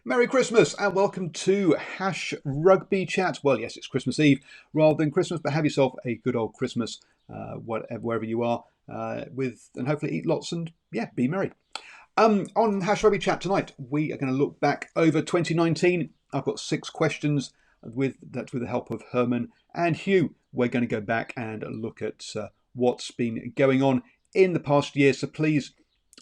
Merry Christmas and welcome to Hash Rugby Chat. Well, yes, it's Christmas Eve rather than Christmas, but have yourself a good old Christmas, wherever you are, and hopefully eat lots and be merry. On Hash Rugby Chat tonight, we are going to look back over 2019. I've got 6 questions with the help of Herman and Hugh. We're going to go back and look at what's been going on in the past year. So please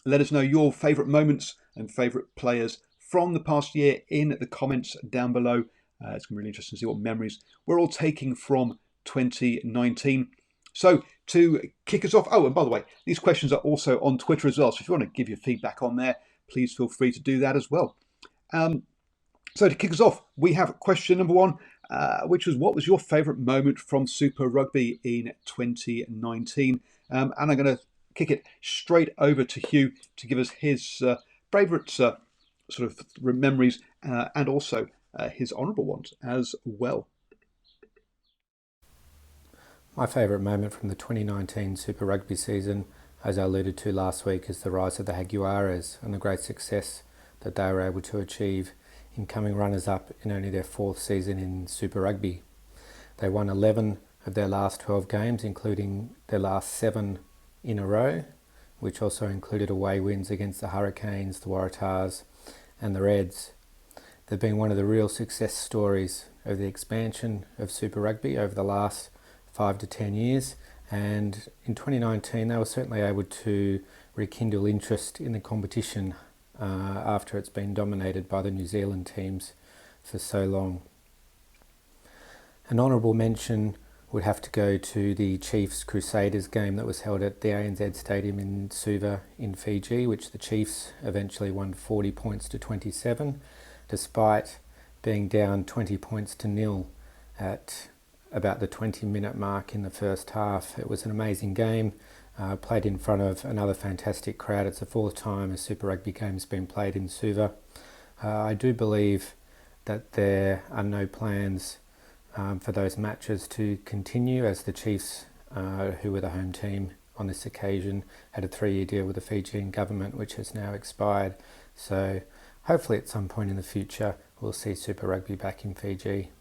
let us know your favourite moments and favourite players from the past year in the comments down below. It's going to be really interesting to see what memories we're all taking from 2019. So to kick us off, and by the way, these questions are also on Twitter as well. So if you want to give your feedback on there, please feel free to do that as well. So to kick us off, we have question number 1, which was, what was your favourite moment from Super Rugby in 2019? And I'm going to kick it straight over to Hugh to give us his favourite sort of memories and also his honourable ones as well. My favourite moment from the 2019 Super Rugby season, as I alluded to last week, is the rise of the Jaguares and the great success that they were able to achieve in coming runners-up in only their 4th season in Super Rugby. They won 11 of their last 12 games, including their last 7 in a row, which also included away wins against the Hurricanes, the Waratahs and the Reds. They've been one of the real success stories of the expansion of Super Rugby over the last 5 to 10 years, and in 2019 they were certainly able to rekindle interest in the competition after it's been dominated by the New Zealand teams for so long. An honourable mention would have to go to the Chiefs Crusaders game that was held at the ANZ Stadium in Suva in Fiji, which the Chiefs eventually won 40 points to 27, despite being down 20 points to 0 at about the 20-minute mark in the first half. It was an amazing game, played in front of another fantastic crowd. It's the 4th time a Super Rugby game's been played in Suva. I do believe that there are no plans for those matches to continue, as the Chiefs, who were the home team on this occasion, had a 3-year deal with the Fijian government, which has now expired. So hopefully at some point in the future we'll see Super Rugby back in Fiji.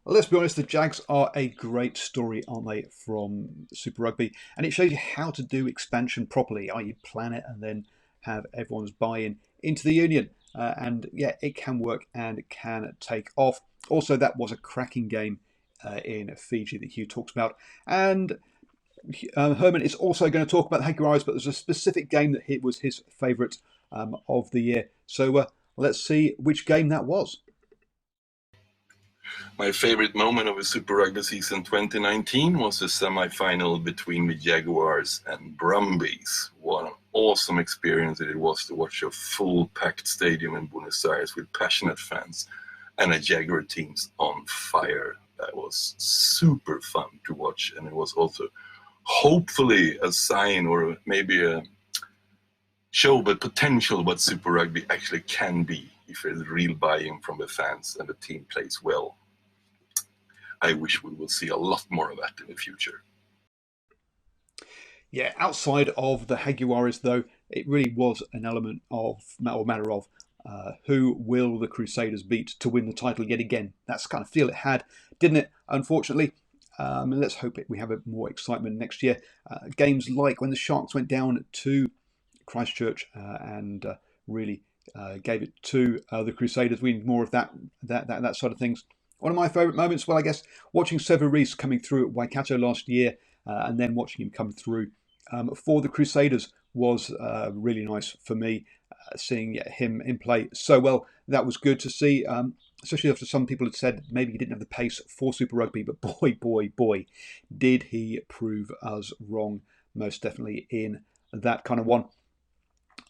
Well, let's be honest, the Jags are a great story, aren't they, from Super Rugby? And it shows you how to do expansion properly, i.e. plan it and then have everyone's buy-in into the union. It can work and it can take off. Also, that was a cracking game in Fiji that Hugh talks about. And Herman is also going to talk about the Jaguares, but there's a specific game that was his favourite of the year. So let's see which game that was. My favorite moment of the Super Rugby season 2019 was the semi-final between the Jaguars and Brumbies. What an awesome experience it was to watch a full packed stadium in Buenos Aires with passionate fans and a Jaguar team's on fire. That was super fun to watch, and it was also hopefully a sign or maybe a show the potential what Super Rugby actually can be if there's real buy-in from the fans and the team plays well. I wish we will see a lot more of that in the future. Yeah, outside of the Jaguares, though, it really was an element of, or matter of, who will the Crusaders beat to win the title yet again? That's the kind of feel it had, didn't it? Unfortunately, let's hope we have more excitement next year. Games like when the Sharks went down to Christchurch and really gave it to the Crusaders. We need more of that sort of things. One of my favourite moments, well, I guess, watching Sever Reece coming through at Waikato last year and then watching him come through for the Crusaders was really nice for me, seeing him in play so well. That was good to see, especially after some people had said maybe he didn't have the pace for Super Rugby, but boy, did he prove us wrong, most definitely in that kind of one.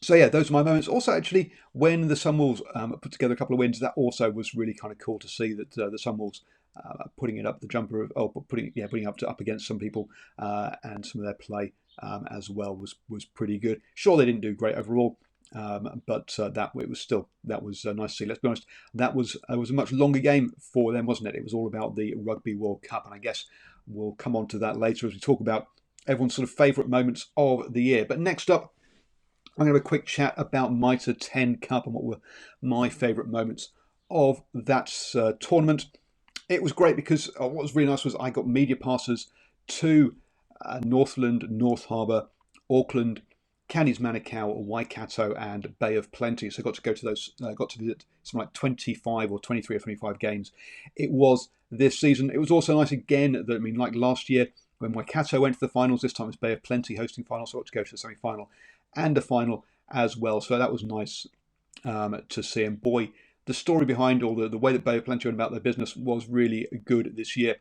So yeah, those are my moments. Also, actually, when the Sunwolves put together a couple of wins, that also was really kind of cool to see that the Sunwolves putting it up the jumper, putting up against some people and some of their play as well was pretty good. Sure, they didn't do great overall, but that was nice to see. Let's be honest, it was a much longer game for them, wasn't it? It was all about the Rugby World Cup, and I guess we'll come on to that later as we talk about everyone's sort of favourite moments of the year. But next up, I'm going to have a quick chat about Mitre 10 Cup and what were my favourite moments of that tournament. It was great because what was really nice was I got media passes to Northland, North Harbour, Auckland, Counties Manukau, Waikato, and Bay of Plenty. So I got to go to those, got to visit something like 25 or 23 or 25 games. It was this season. It was also nice again that, like last year when Waikato went to the finals, this time it's Bay of Plenty hosting finals, so I got to go to the semi-final and a final as well. So that was nice to see. And boy, the story behind all the way that Bay of Plenty went about their business was really good this year.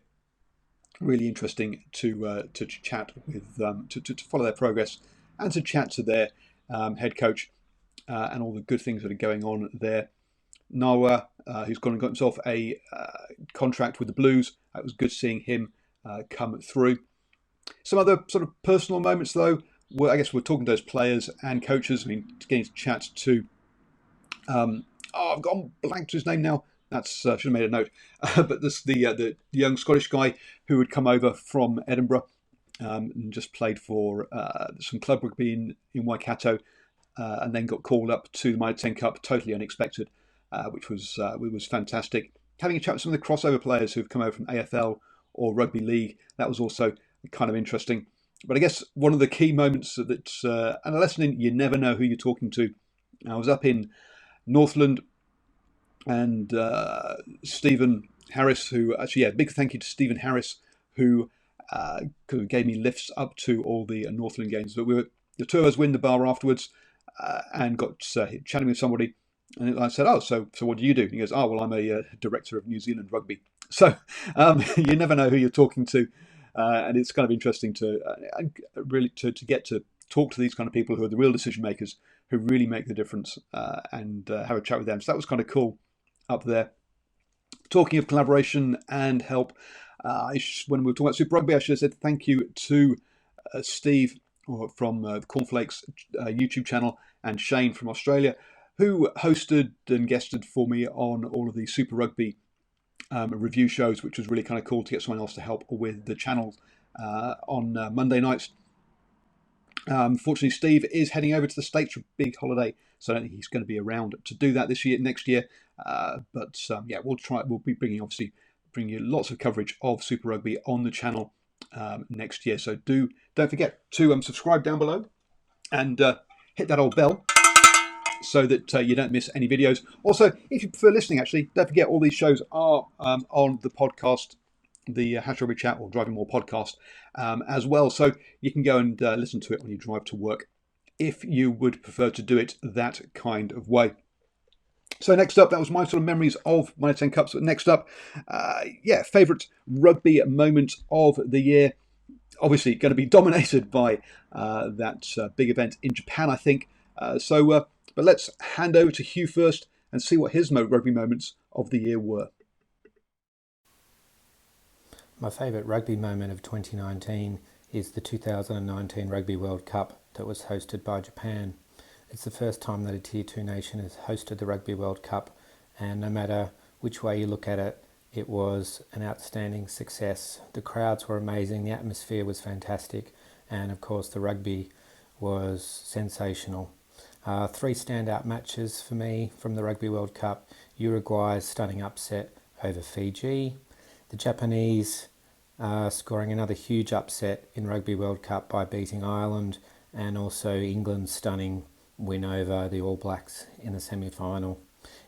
Really interesting to chat with them, to follow their progress and to chat to their head coach and all the good things that are going on there. Nawa, who's gone and got himself a contract with the Blues. It was good seeing him come through. Some other sort of personal moments, though, I guess we're talking to those players and coaches. Getting to chat to, I've gone blank to his name now. That's should have made a note. But this the young Scottish guy who had come over from Edinburgh and just played for some club rugby in Waikato, and then got called up to the Mitre 10 Cup, totally unexpected, which was fantastic. Having a chat with some of the crossover players who've come over from AFL or Rugby League, that was also kind of interesting. But I guess one of the key moments and a lesson in you never know who you're talking to. I was up in Northland, and Stephen Harris, who actually, big thank you to Stephen Harris, who gave me lifts up to all the Northland games. But the two of us were in the bar afterwards and got chatting with somebody. And I said, so what do you do? And he goes, well, I'm a director of New Zealand Rugby. So you never know who you're talking to. And it's kind of interesting to get to talk to these kind of people who are the real decision makers, who really make the difference, and have a chat with them. So that was kind of cool up there. Talking of collaboration and help, when we were talking about Super Rugby, I should have said thank you to Steve from the Cornflakes YouTube channel and Shane from Australia, who hosted and guested for me on all of the Super Rugby review shows, which was really kind of cool to get someone else to help with the channel on Monday nights. Fortunately, Steve is heading over to the States for a big holiday, so I don't think he's going to be around to do that next year. But we'll try. We'll be bringing you lots of coverage of Super Rugby on the channel next year. So don't forget to subscribe down below and hit that old bell, so that you don't miss any videos. Also, if you prefer listening, actually, don't forget all these shows are on the podcast, the Rugby Chat or DrivingMaul podcast as well. So you can go and listen to it when you drive to work, if you would prefer to do it that kind of way. So next up, that was my sort of memories of Mitre 10 Cups. Next up, favourite rugby moment of the year. Obviously going to be dominated by that big event in Japan, I think. But let's hand over to Hugh first and see what his rugby moments of the year were. My favourite rugby moment of 2019 is the 2019 Rugby World Cup that was hosted by Japan. It's the first time that a Tier 2 nation has hosted the Rugby World Cup, and no matter which way you look at it, it was an outstanding success. The crowds were amazing, the atmosphere was fantastic, and of course the rugby was sensational. 3 standout matches for me from the Rugby World Cup: Uruguay's stunning upset over Fiji, the Japanese scoring another huge upset in Rugby World Cup by beating Ireland, and also England's stunning win over the All Blacks in the semi-final.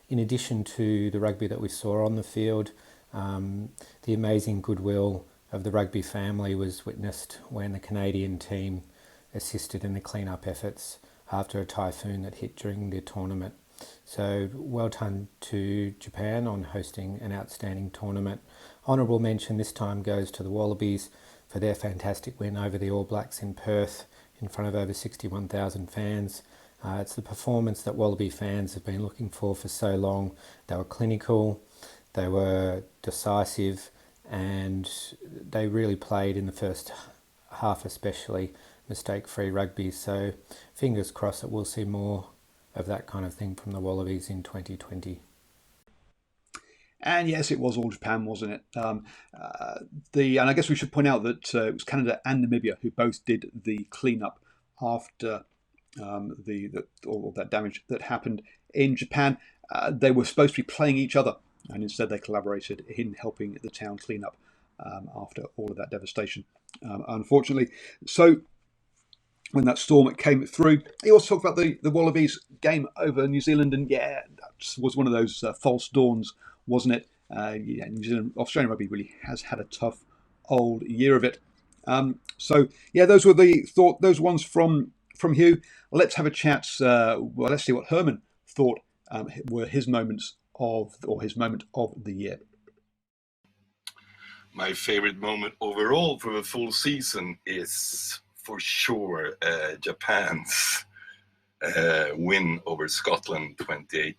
In addition to the rugby that we saw on the field, the amazing goodwill of the rugby family was witnessed when the Canadian team assisted in the clean-up efforts after a typhoon that hit during the tournament. So well done to Japan on hosting an outstanding tournament. Honourable mention this time goes to the Wallabies for their fantastic win over the All Blacks in Perth in front of over 61,000 fans. It's the performance that Wallaby fans have been looking for so long. They were clinical, they were decisive, and they really played in the first half especially mistake-free rugby. So fingers crossed that we'll see more of that kind of thing from the Wallabies in 2020. And yes, it was all Japan, wasn't it? And I guess we should point out that it was Canada and Namibia who both did the clean-up after all of that damage that happened in Japan. They were supposed to be playing each other, and instead they collaborated in helping the town clean up after all of that devastation, unfortunately. So when that storm came through, he also talked about the Wallabies game over New Zealand, and yeah, that was one of those false dawns, wasn't it? New Zealand, Australian rugby really has had a tough old year of it. So yeah, those were those ones from Hugh. Let's have a chat. Let's see what Herman thought were his moments his moment of the year. My favorite moment overall for the full season is for sure Japan's win over Scotland 28-21.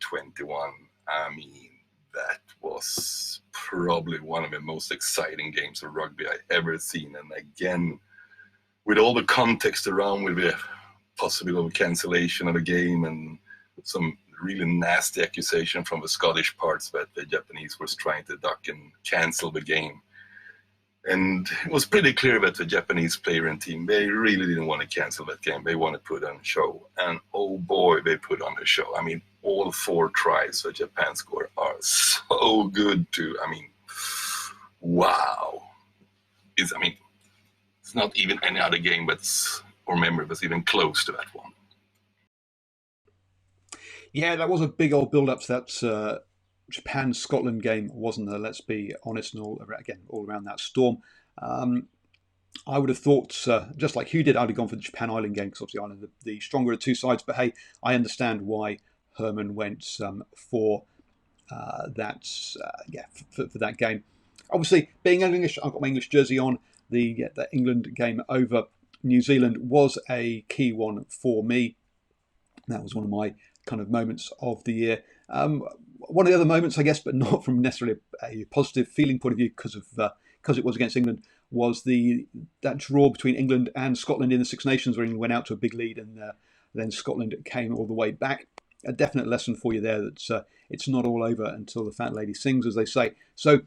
I mean, that was probably one of the most exciting games of rugby I ever seen. And again, with all the context around with the possible cancellation of a game and some really nasty accusation from the Scottish parts that the Japanese was trying to duck and cancel the game. And it was pretty clear that the Japanese player and team, they really didn't want to cancel that game. They want to put on a show. And oh boy, they put on a show. I mean, all 4 tries that Japan scored are so good too. I mean, wow. It's not even any other game that's even close to that one. Yeah, that was a big old build-up to that Japan-Scotland game, wasn't there? Let's be honest, and all around that storm. I would have thought, just like Hugh did, I'd have gone for the Japan-Ireland game, because obviously Ireland are the stronger of 2 sides. But hey, I understand why Herman went for that. For that game. Obviously, being English, I've got my English jersey on. The England game over New Zealand was a key one for me. That was one of my kind of moments of the year. One of the other moments, I guess, but not from necessarily a positive feeling point of view, because it was against England, was that draw between England and Scotland in the Six Nations, where England went out to a big lead and then Scotland came all the way back. A definite lesson for you there that it's not all over until the fat lady sings, as they say. So,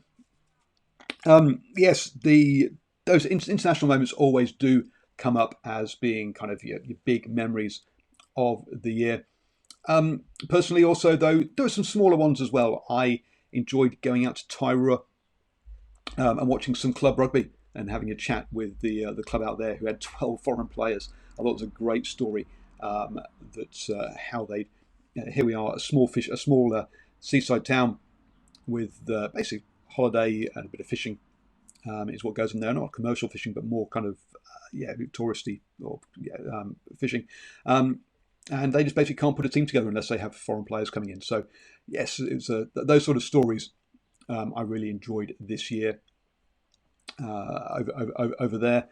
yes, those international moments always do come up as being kind of your big memories of the year. Personally, also, though, there were some smaller ones as well. I enjoyed going out to Tairua and watching some club rugby and having a chat with the club out there who had 12 foreign players. I thought it was a great story that how they. Here we are, a small seaside town with basically holiday and a bit of fishing is what goes on there. Not commercial fishing, but more kind of touristy or fishing. And they just basically can't put a team together unless they have foreign players coming in. So, yes, it's those sort of stories I really enjoyed this year over there.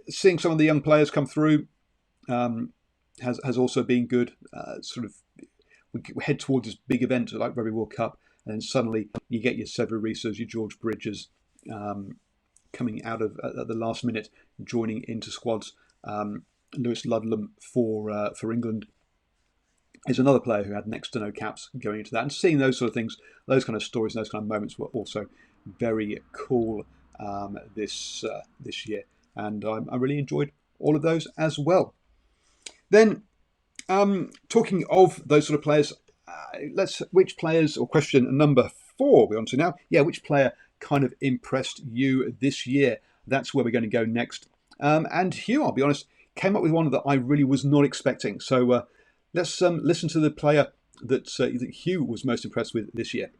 Seeing some of the young players come through has also been good. We head towards this big event like Rugby World Cup, and then suddenly you get your Severisas, your George Bridges coming out of at the last minute, joining into squads. Lewis Ludlam for England is another player who had next to no caps going into that. And seeing those sort of things, those kind of stories, those kind of moments were also very cool this year. And I really enjoyed all of those as well. Then, talking of those sort of players, which players, or question number 4 we're on to now. Yeah, which player kind of impressed you this year? That's where we're going to go next. And Hugh, I'll be honest, came up with one that I really was not expecting. So let's listen to the player that Hugh was most impressed with this year.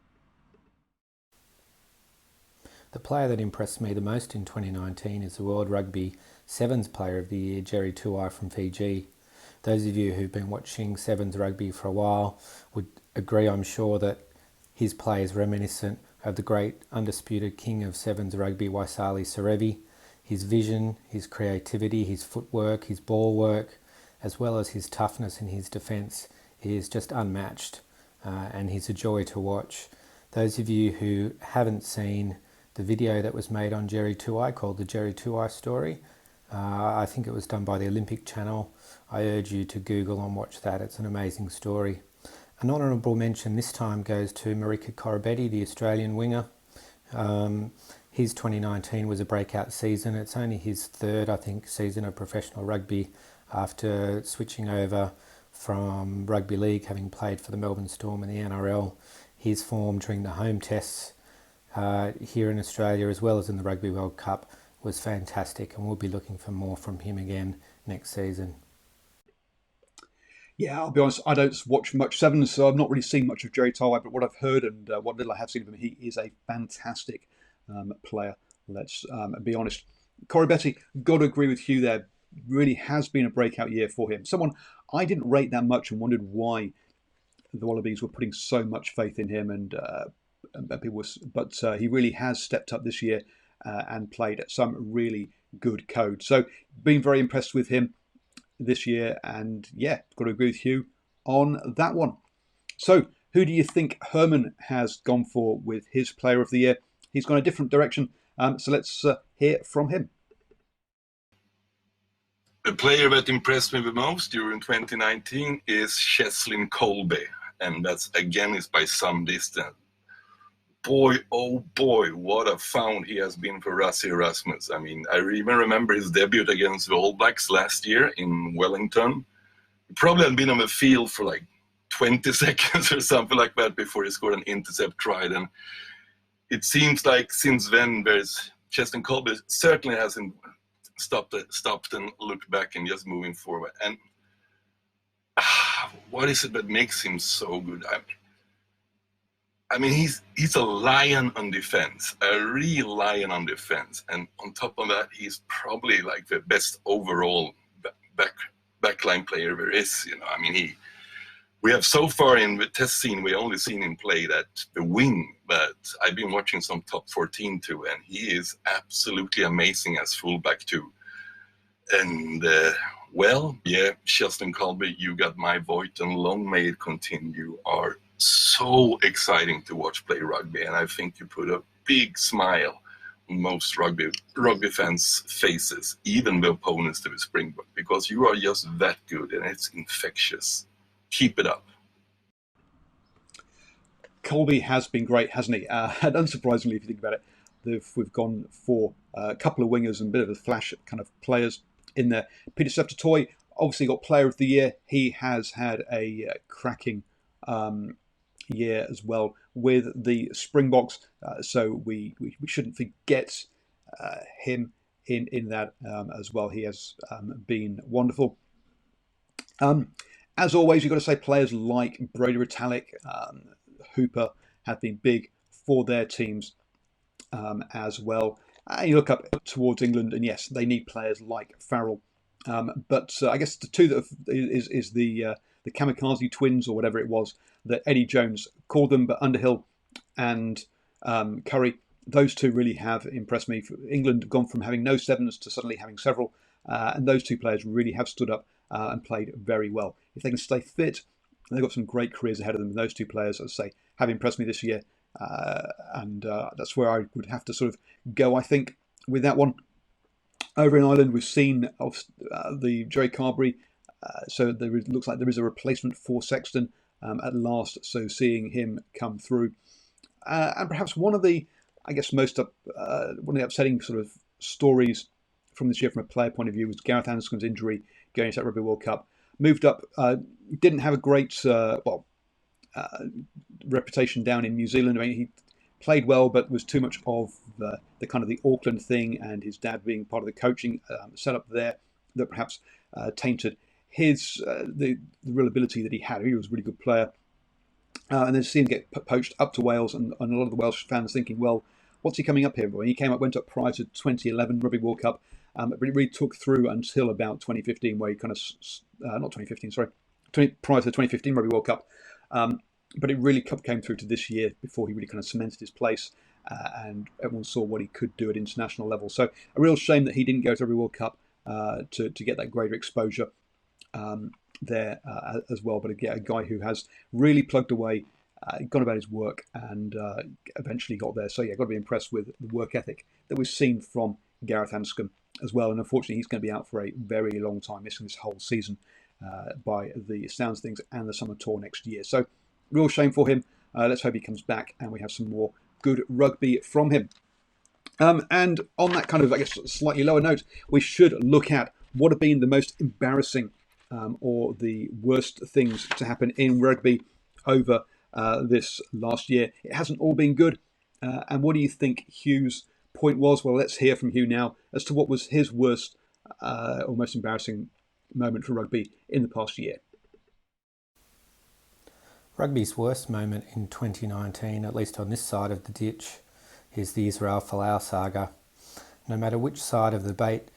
The player that impressed me the most in 2019 is the World Rugby Sevens Player of the Year, Jerry Tuai from Fiji. Those of you who've been watching Sevens Rugby for a while would agree, I'm sure, that his play is reminiscent of the great undisputed king of Sevens Rugby, Waisali Serevi. His vision, his creativity, his footwork, his ball work, as well as his toughness in his defence is just unmatched, and he's a joy to watch. Those of you who haven't seen the video that was made on Jerry Tuai called the Jerry Tuai Story, I think it was done by the Olympic Channel. I urge you to Google and watch that. It's an amazing story. An honourable mention this time goes to Marika Korobetti, the Australian winger. His 2019 was a breakout season. It's only his third, I think, season of professional rugby after switching over from rugby league, having played for the Melbourne Storm and the NRL. His form during the home tests here in Australia, as well as in the Rugby World Cup, was fantastic, and we'll be looking for more from him again next season. Yeah, I'll be honest, I don't watch much Sevens, so I've not really seen much of Jerry Tarway, but what I've heard and what little I have seen of him, he is a fantastic player. Let's be honest. Corey Betty, got to agree with Hugh there. Really has been a breakout year for him. Someone I didn't rate that much and wondered why the Wallabies were putting so much faith in him, but he really has stepped up this year and played at some really good code. So, been very impressed with him this year, and yeah, got to agree with Hugh on that one. So, who do you think Herman has gone for with his Player of the Year? He's gone a different direction, so let's hear from him. The player that impressed me the most during 2019 is Cheslin Colby, and that's again is by some distance. Boy, oh boy, what a found he has been for Rassie Erasmus. I mean, I even remember his debut against the All Blacks last year in Wellington. He probably had been on the field for like 20 seconds or something like that before he scored an intercept try. And it seems like since then, Cheslin Colby certainly hasn't stopped and looked back and just moving forward. And what is it that makes him so good? I mean, he's a lion on defense, a real lion on defense. And on top of that, he's probably like the best overall backline player there is. You know, I mean, we have so far in the test scene, we only seen him play that the wing, but I've been watching some top 14 too, and he is absolutely amazing as fullback too. And Cheslin Colby, you got my vote, and long may it continue. Are so exciting to watch play rugby, and I think you put a big smile on most rugby fans' faces, even the opponents to the Springbok, because you are just that good, and it's infectious. Keep it up. Colby has been great, hasn't he? And unsurprisingly, if you think about it, we've gone for a couple of wingers and a bit of a flash kind of players in there. Peter Steph-Toy obviously got Player of the Year. He has had a cracking year as well with the Springboks, so we shouldn't forget him in that as well. He has been wonderful. As always, you've got to say players like Brody Retallick, Hooper have been big for their teams as well. You look up towards England, and yes, they need players like Farrell. But I guess the two that is the Kamikaze twins, or whatever it was that Eddie Jones called them, but Underhill and Curry, those two really have impressed me. England have gone from having no sevens to suddenly having several, and those two players really have stood up and played very well. If they can stay fit, they've got some great careers ahead of them. And those two players, as I say, have impressed me this year, and that's where I would have to sort of go, I think, with that one. Over in Ireland, we've seen the Jerry Carberry, so looks like there is a replacement for Sexton at last, so seeing him come through. And perhaps one of the upsetting sort of stories from this year from a player point of view was Gareth Anderson's injury going into that Rugby World Cup. Moved up, didn't have a great reputation down in New Zealand. I mean, he played well, but was too much of the kind of the Auckland thing, and his dad being part of the coaching setup there that perhaps tainted his the real ability that he had. He was a really good player. And then to see him get poached up to Wales, and a lot of the Welsh fans thinking, well, what's he coming up here for? And he went up prior to 2011 Rugby World Cup, but it really took through until about 2015, where he kind of, not 2015, sorry, prior to the 2015 Rugby World Cup. But it really came through to this year before he really kind of cemented his place, and everyone saw what he could do at international level. So a real shame that he didn't go to Rugby World Cup to get that greater exposure there as well. But again, a guy who has really plugged away, gone about his work, and eventually got there. So yeah, got to be impressed with the work ethic that we've seen from Gareth Anscombe as well. And unfortunately, he's going to be out for a very long time, missing this whole season by the sounds of things and the summer tour next year. So real shame for him. Let's hope he comes back and we have some more good rugby from him. And on that kind of, I guess, slightly lower note, we should look at what have been the most embarrassing or the worst things to happen in rugby over this last year? It hasn't all been good. And what do you think Hugh's point was? Well, let's hear from Hugh now as to what was his worst or most embarrassing moment for rugby in the past year. Rugby's worst moment in 2019, at least on this side of the ditch, is the Israel Folau saga. No matter which side of the debate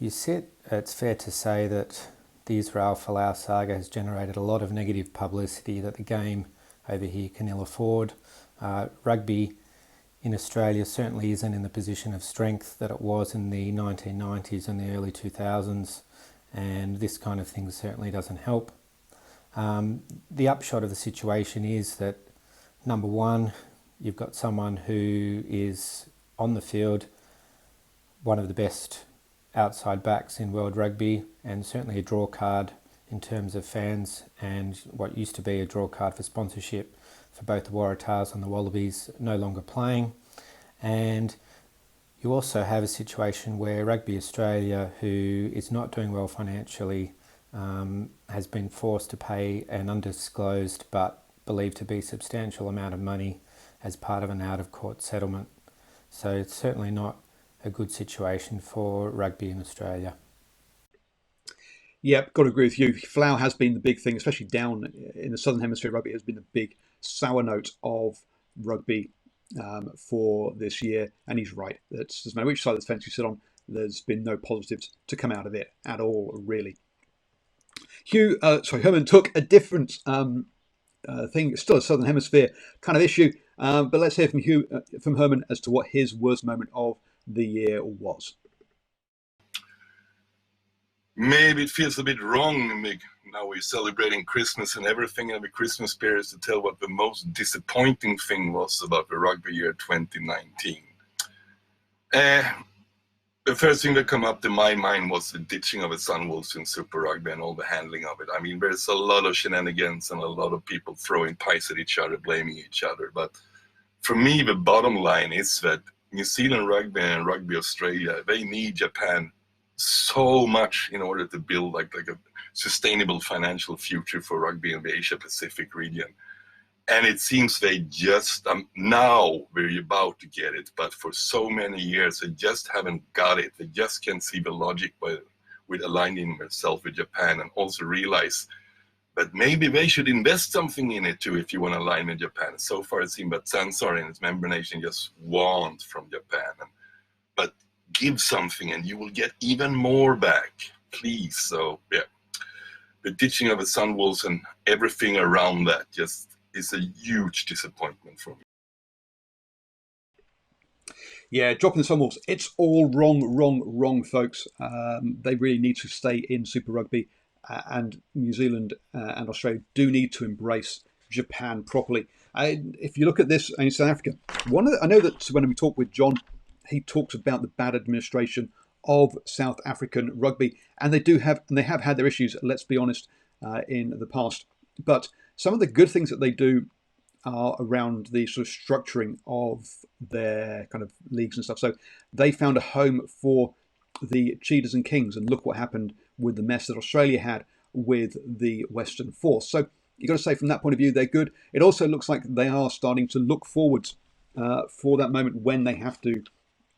you sit, it's fair to say that the Israel Folau saga has generated a lot of negative publicity that the game over here can ill afford. Rugby in Australia certainly isn't in the position of strength that it was in the 1990s and the early 2000s, and this kind of thing certainly doesn't help. The upshot of the situation is that, number one, you've got someone who is on the field, one of the best outside backs in world rugby, and certainly a draw card in terms of fans, and what used to be a draw card for sponsorship for both the Waratahs and the Wallabies no longer playing. And you also have a situation where Rugby Australia, who is not doing well financially, has been forced to pay an undisclosed but believed to be substantial amount of money as part of an out-of-court settlement. So it's certainly not a good situation for rugby in Australia. Yeah, got to agree with you. Folau has been the big thing, especially down in the Southern Hemisphere. Rugby has been the big sour note of rugby for this year. And he's right. Doesn't matter which side of the fence you sit on, there's been no positives to come out of it at all, really. Herman took a different thing, still a Southern Hemisphere kind of issue, but let's hear from Herman as to what his worst moment of the year was. Maybe it feels a bit wrong, Mick. Now we're celebrating Christmas and everything in the Christmas period to tell what the most disappointing thing was about the rugby year 2019. The first thing that came up to my mind was the ditching of the Sunwolves in Super Rugby and all the handling of it. I mean, there's a lot of shenanigans and a lot of people throwing pies at each other, blaming each other. But for me, the bottom line is that New Zealand Rugby and Rugby Australia, they need Japan so much in order to build like a sustainable financial future for rugby in the Asia Pacific region. And it seems they just, now we're about to get it, but for so many years, they just haven't got it. They just can't see the logic with aligning themselves with Japan, and also realize that maybe they should invest something in it too if you want to align with Japan. So far it seems that Sansar and its member nation just want from Japan. But give something and you will get even more back, please. So yeah, the ditching of the Sunwolves and everything around that just is a huge disappointment for me. Yeah, dropping the Sunwolves, it's all wrong, folks. They really need to stay in Super Rugby, and New Zealand and Australia do need to embrace Japan properly. If you look at this in South Africa, I know that when we talked with John, he talks about the bad administration of South African rugby, and they have had their issues, let's be honest, in the past. But some of the good things that they do are around the sort of structuring of their kind of leagues and stuff. So they found a home for the Cheetahs and Kings, and look what happened with the mess that Australia had with the Western Force. So you've got to say from that point of view, they're good. It also looks like they are starting to look forwards for that moment when they have to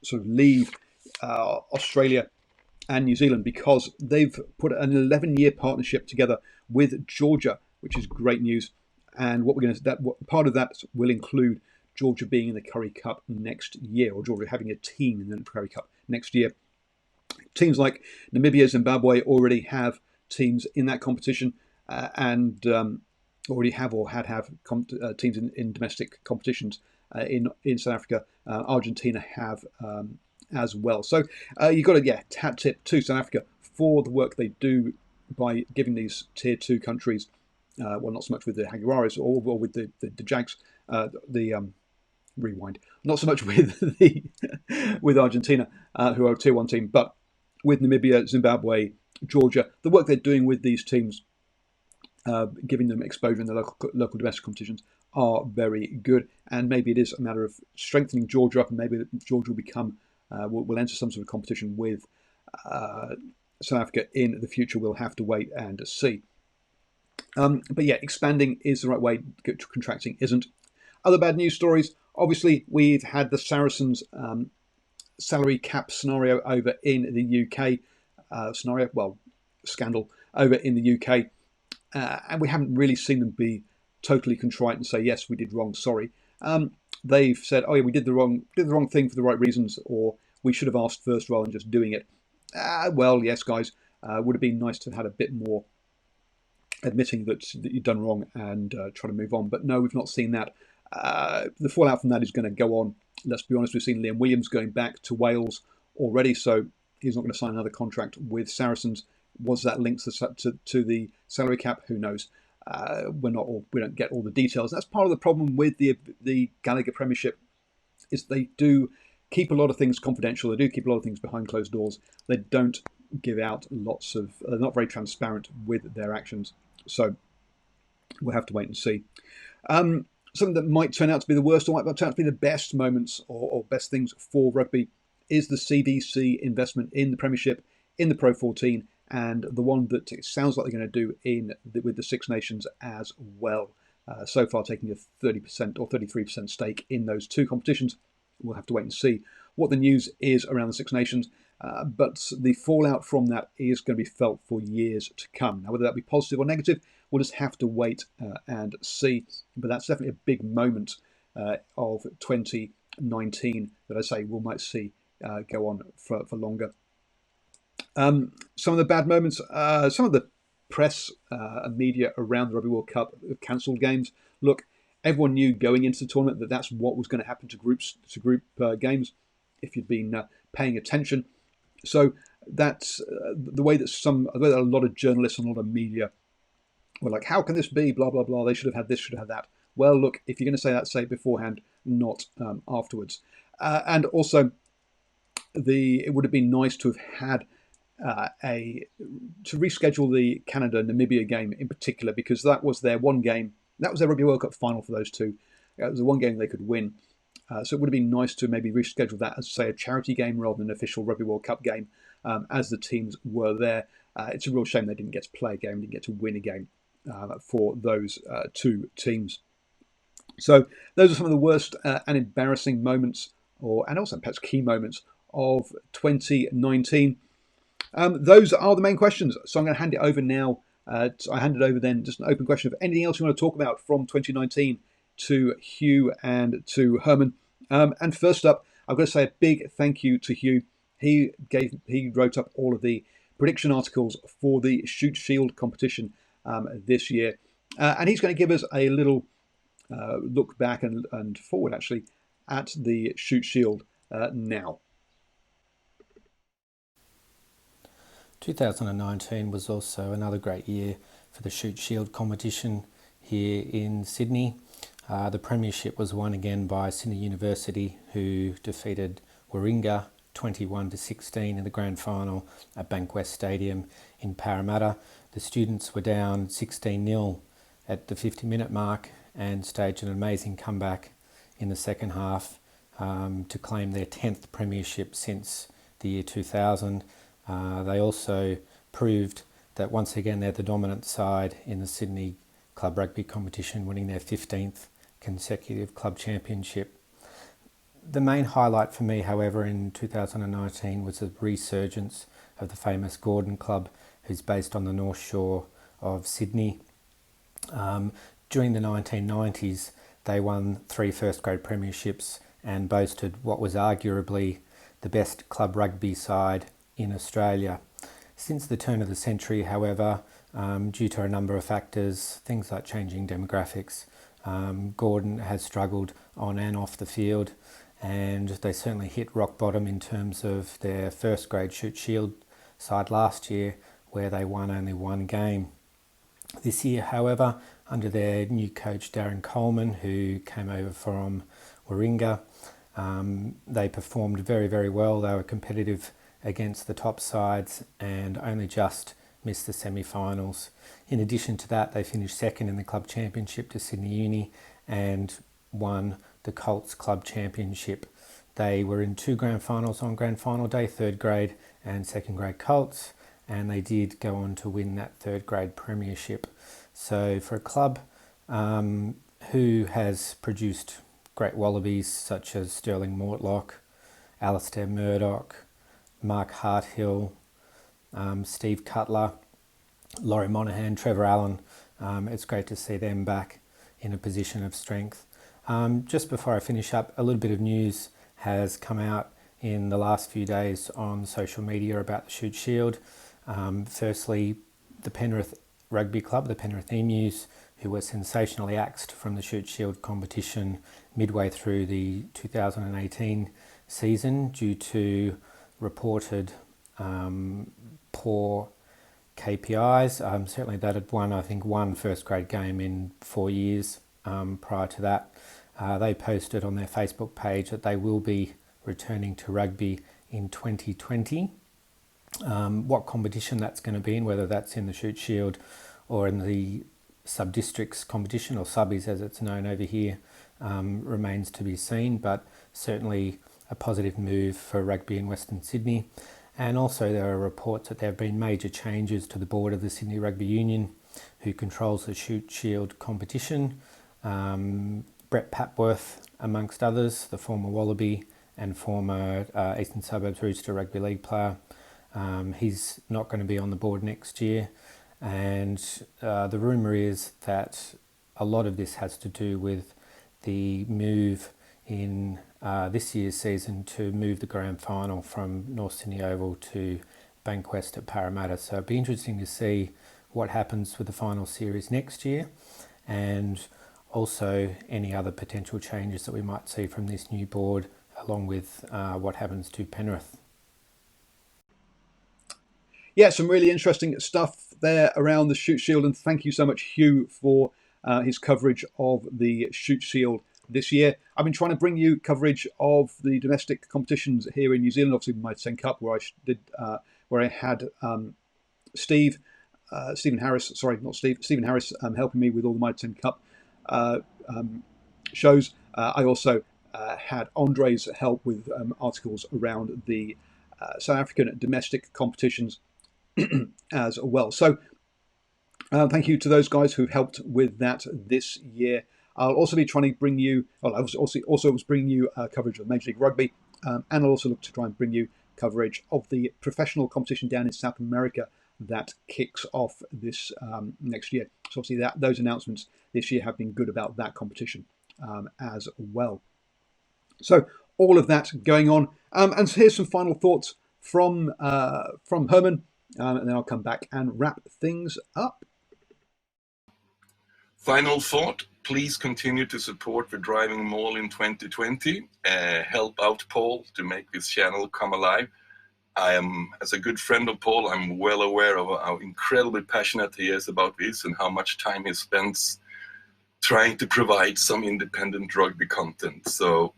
sort of leave Australia and New Zealand, because they've put an 11-year partnership together with Georgia, which is great news. And part of that will include Georgia being in the Currie Cup next year, or Georgia having a team in the Currie Cup next year. Teams like Namibia, Zimbabwe already have teams in that competition, and already have or had teams in domestic competitions in South Africa. Argentina have as well. So you've got to hat tip to South Africa for the work they do by giving these tier 2 countries, well, not so much with the Jaguares or with the Jags, rewind, not so much with with Argentina, who are a tier 1 team, but with Namibia, Zimbabwe, Georgia. The work they're doing with these teams, giving them exposure in the local domestic competitions, are very good. And maybe it is a matter of strengthening Georgia up, and maybe Georgia will become will enter some sort of competition with South Africa in the future, we'll have to wait and see. But yeah, expanding is the right way, contracting isn't. Other bad news stories. Obviously, we've had the Saracens salary cap scenario over in the UK. Scandal over in the UK. And we haven't really seen them be totally contrite and say, yes, we did wrong, sorry. They've said, oh yeah, we did the wrong thing for the right reasons, or we should have asked first rather than just doing it. Well, yes, guys, would have been nice to have had a bit more admitting that you've done wrong and try to move on. But no, we've not seen that. The fallout from that is going to go on. Let's be honest, we've seen Liam Williams going back to Wales already, so he's not going to sign another contract with Saracens. Was that linked to the salary cap? Who knows? We don't get all the details. That's part of the problem with the Gallagher Premiership, is they do keep a lot of things confidential. They do keep a lot of things behind closed doors. They don't give out lots of. They're not very transparent with their actions. So we'll have to wait and see. Something that might turn out to be the worst, or might turn out to be the best moments or best things for rugby, is the CDC investment in the Premiership, in the Pro 14, and the one that it sounds like they're going to do with the Six Nations as well. So far, taking a 30% or 33% stake in those two competitions. We'll have to wait and see what the news is around the Six Nations. But the fallout from that is going to be felt for years to come. Now, whether that be positive or negative, we'll just have to wait and see. But that's definitely a big moment of 2019 that I say we might see go on for longer. Some of the bad moments, some of the press and media around the Rugby World Cup have cancelled games. Look, everyone knew going into the tournament that that's what was going to happen to group games, if you'd been paying attention. So that's the way that a lot of journalists and a lot of media were like, how can this be? Blah, blah, blah. They should have had this, should have had that. Well, look, if you're going to say that, say it beforehand, not afterwards. And also, it would have been nice to have had to reschedule the Canada-Namibia game in particular, because that was their one game. That was their Rugby World Cup final for those two. It was the one game they could win. So it would have been nice to maybe reschedule that as, say, a charity game rather than an official Rugby World Cup game, as the teams were there. It's a real shame they didn't get to play a game, didn't get to win a game for those two teams. So those are some of the worst and embarrassing moments, and also perhaps key moments of 2019. Those are the main questions. So I'm going to hand it over now. I handed over then just an open question of anything else you want to talk about from 2019 to Hugh and to Herman. And first up, I've got to say a big thank you to Hugh. He wrote up all of the prediction articles for the Shoot Shield competition this year. And he's going to give us a little look back and forward, actually, at the Shoot Shield now. 2019 was also another great year for the Shoot Shield competition here in Sydney. The premiership was won again by Sydney University, who defeated Warringah 21-16 in the grand final at Bankwest Stadium in Parramatta. The students were down 16-0 at the 50-minute mark and staged an amazing comeback in the second half to claim their 10th premiership since the year 2000. They also proved that once again they're the dominant side in the Sydney Club Rugby competition, winning their 15th consecutive club championship. The main highlight for me, however, in 2019 was the resurgence of the famous Gordon Club, who's based on the North Shore of Sydney. During the 1990s, they won 3 first-grade premierships and boasted what was arguably the best club rugby side in Australia. Since the turn of the century, however, due to a number of factors, things like changing demographics, Gordon has struggled on and off the field, and they certainly hit rock bottom in terms of their first grade Shoot Shield side last year, where they won only one game. This year, however, under their new coach Darren Coleman, who came over from Warringah, they performed very, very well. They were competitive against the top sides and only just missed the semi-finals. In addition to that, they finished second in the club championship to Sydney Uni and won the Colts Club Championship. They were in 2 grand finals on grand final day, third grade and second grade Colts, and they did go on to win that third grade premiership. So for a club who has produced great wallabies such as Sterling Mortlock, Alistair Murdoch, Mark Harthill, Steve Cutler, Laurie Monaghan, Trevor Allen, it's great to see them back in a position of strength. Just before I finish up, a little bit of news has come out in the last few days on social media about the Shute Shield. Firstly, the Penrith Rugby Club, the Penrith Emus, who were sensationally axed from the Shute Shield competition midway through the 2018 season due to reported poor KPIs. Certainly that had won, I think, one first grade game in 4 years prior to that. They posted on their Facebook page that they will be returning to rugby in 2020. What competition that's going to be in, whether that's in the Shute Shield or in the sub-districts competition, or subbies as it's known over here, remains to be seen, but certainly a positive move for rugby in Western Sydney. And also there are reports that there have been major changes to the board of the Sydney Rugby Union, who controls the Shute Shield competition. Brett Papworth, amongst others, the former Wallaby and former Eastern Suburbs Rooster Rugby League player. He's not going to be on the board next year. And the rumour is that a lot of this has to do with the move in this year's season to move the grand final from North Sydney Oval to Bankwest at Parramatta. So it'd be interesting to see what happens with the final series next year, and also any other potential changes that we might see from this new board, along with what happens to Penrith. Yeah, some really interesting stuff there around the Shute Shield, and thank you so much, Hugh, for his coverage of the Shute Shield this year. I've been trying to bring you coverage of the domestic competitions here in New Zealand, obviously with my 10 Cup, where I had Stephen Harris helping me with all the My 10 Cup shows. I also had Andre's help with articles around the South African domestic competitions as well. So thank you to those guys who helped with that this year. I'll also be trying to bring you, well, I was also bringing you coverage of Major League Rugby, and I'll also look to try and bring you coverage of the professional competition down in South America that kicks off this next year. So obviously those announcements this year have been good about that competition as well. So all of that going on, and so here's some final thoughts from Herman, and then I'll come back and wrap things up. Final thought, please continue to support the DrivingMaul in 2020. Help out Paul to make this channel come alive. I am, as a good friend of Paul, I'm well aware of how incredibly passionate he is about this and how much time he spends trying to provide some independent rugby content. So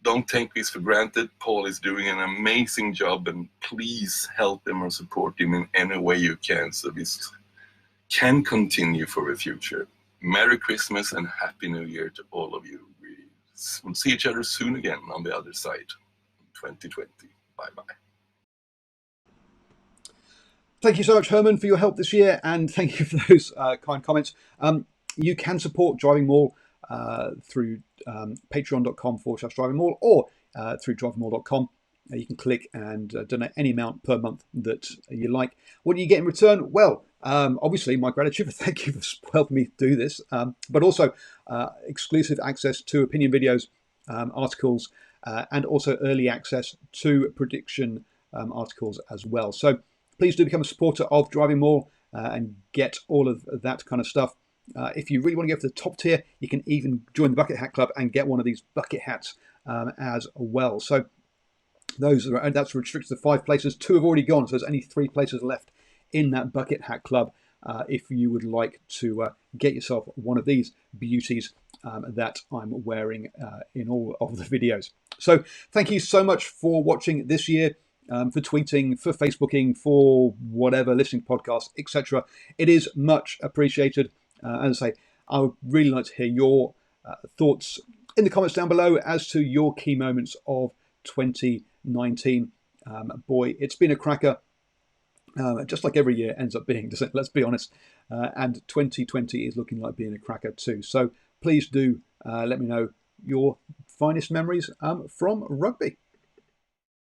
don't take this for granted. Paul is doing an amazing job, and please help him or support him in any way you can so this can continue for the future. Merry Christmas and Happy New Year to all of you. We'll see each other soon again on the other side in 2020. Bye-bye. Thank you so much, Herman, for your help this year, and thank you for those kind comments. You can support DrivingMaul through patreon.com/DrivingMaul or through drivingmaul.com. You can click and donate any amount per month that you like. What do you get in return? Well, obviously my gratitude, thank you for helping me do this, but also exclusive access to opinion videos, articles, and also early access to prediction articles as well. So please do become a supporter of DrivingMaul and get all of that kind of stuff. If you really want to go for the top tier, you can even join the Bucket Hat Club and get one of these bucket hats as well. So that's restricted to 5 places. 2 have already gone, so there's only 3 places left in that Bucket Hat Club if you would like to get yourself one of these beauties that I'm wearing in all of the videos. So thank you so much for watching this year, for tweeting, for Facebooking, for whatever, listening to podcasts, etc. It is much appreciated. As I say, I would really like to hear your thoughts in the comments down below as to your key moments of 2019. Boy, it's been a cracker. just like every year ends up being, let's be honest. And 2020 is looking like being a cracker too. So please do let me know your finest memories from rugby.